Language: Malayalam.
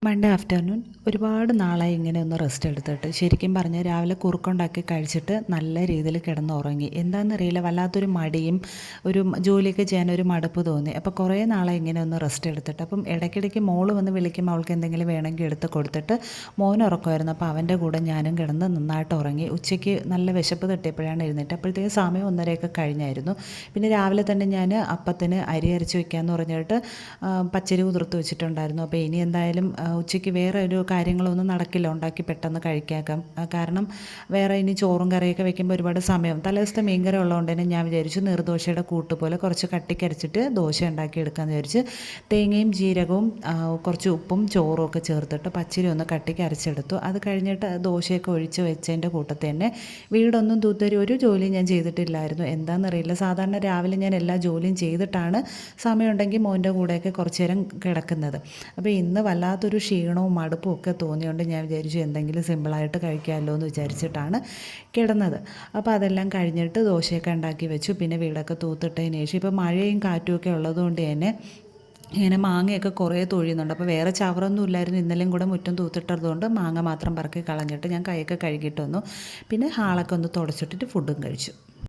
മൺഡേ ആഫ്റ്റർനൂൺ ഒരുപാട് നാളായി ഇങ്ങനെ ഒന്ന് റെസ്റ്റ് എടുത്തിട്ട്. ശരിക്കും പറഞ്ഞാൽ രാവിലെ കുറുക്കുണ്ടാക്കി കഴിച്ചിട്ട് നല്ല രീതിയിൽ കിടന്നുറങ്ങി. എന്താണെന്നറിയില്ല, വല്ലാത്തൊരു മടിയും ജോലിയൊക്കെ ചെയ്യാനൊരു മടുപ്പ് തോന്നി. അപ്പോൾ കുറേ നാളായി ഇങ്ങനെ ഒന്ന് റെസ്റ്റ് എടുത്തിട്ട്. അപ്പം ഇടയ്ക്കിടയ്ക്ക് മോള് വന്ന് വിളിക്കുമ്പോൾ അവൾക്ക് എന്തെങ്കിലും വേണമെങ്കിൽ എടുത്ത് കൊടുത്തിട്ട് മോൻ ഉറക്കമായിരുന്നു. അപ്പോൾ അവൻ്റെ കൂടെ ഞാനും കിടന്ന് നന്നായിട്ട് ഉറങ്ങി. ഉച്ചയ്ക്ക് നല്ല വിശപ്പ് തട്ടിയപ്പോഴാണ് എഴുന്നേറ്റ്. അപ്പോഴത്തേക്ക് സമയം 1:30 കഴിഞ്ഞായിരുന്നു. പിന്നെ രാവിലെ തന്നെ ഞാൻ അപ്പത്തിന് അരി അരച്ച് വെക്കാമെന്ന് പറഞ്ഞിട്ട് പച്ചരി കുതിർത്ത് വെച്ചിട്ടുണ്ടായിരുന്നു. അപ്പോൾ ഇനി എന്തായാലും ഉച്ചയ്ക്ക് വേറെ ഒരു കാര്യങ്ങളൊന്നും നടക്കില്ല, ഉണ്ടാക്കി പെട്ടെന്ന് കഴിക്കാം. കാരണം വേറെ ഇനി ചോറും കറിയൊക്കെ വെക്കുമ്പോൾ ഒരുപാട് സമയം, തലേദിവസത്തെ മീൻകറി ഉള്ളതുകൊണ്ട് തന്നെ ഞാൻ വിചാരിച്ചു നീർദോശയുടെ കൂട്ട് പോലെ കുറച്ച് കട്ടിക്കരച്ചിട്ട് ദോശ ഉണ്ടാക്കി എടുക്കാമെന്ന് വിചാരിച്ച് തേങ്ങയും ജീരകവും കുറച്ച് ഉപ്പും ചോറും ഒക്കെ ചേർത്തിട്ട് പച്ചരി ഒന്ന് കട്ടിക്ക് അരച്ചെടുത്തു. അത് കഴിഞ്ഞിട്ട് ദോശയൊക്കെ ഒഴിച്ച് വെച്ചതിൻ്റെ കൂട്ടത്തിൽ തന്നെ വീടൊന്നും തൂത്തൊരു ഒരു ജോലിയും ഞാൻ ചെയ്തിട്ടില്ലായിരുന്നു. എന്താണെന്നറിയില്ല, സാധാരണ രാവിലെ ഞാൻ എല്ലാ ജോലിയും ചെയ്തിട്ടാണ് സമയമുണ്ടെങ്കിൽ മോൻ്റെ കൂടെയൊക്കെ കുറച്ച് നേരം കിടക്കുന്നത്. അപ്പോൾ ഇന്ന് വല്ലാത്തൊരു ക്ഷീണവും മടുപ്പും ഒക്കെ തോന്നിയുകൊണ്ട് ഞാൻ വിചാരിച്ചു എന്തെങ്കിലും സിമ്പിളായിട്ട് കഴിക്കാമല്ലോ എന്ന് വിചാരിച്ചിട്ടാണ് കിടന്നത്. അപ്പോൾ അതെല്ലാം കഴിഞ്ഞിട്ട് ദോശയൊക്കെ ഉണ്ടാക്കി വെച്ചു. പിന്നെ വീടൊക്കെ തൂത്തിട്ടതിന് ശേഷം ഇപ്പോൾ മഴയും കാറ്റും ഒക്കെ ഉള്ളതുകൊണ്ട് തന്നെ ഇങ്ങനെ മാങ്ങയൊക്കെ കുറേ തൊഴിയുന്നുണ്ട്. അപ്പോൾ വേറെ ചവറൊന്നും ഇല്ലായിരുന്നു. ഇന്നലെയും കൂടെ മുറ്റം തൂത്തിട്ടതുകൊണ്ട് മാങ്ങ മാത്രം പറക്കി കളഞ്ഞിട്ട് ഞാൻ കൈയൊക്കെ കഴുകിയിട്ട് വന്നു. പിന്നെ ഹാളൊക്കെ ഒന്ന് തുടച്ചിട്ടിട്ട് ഫുഡും കഴിച്ചു.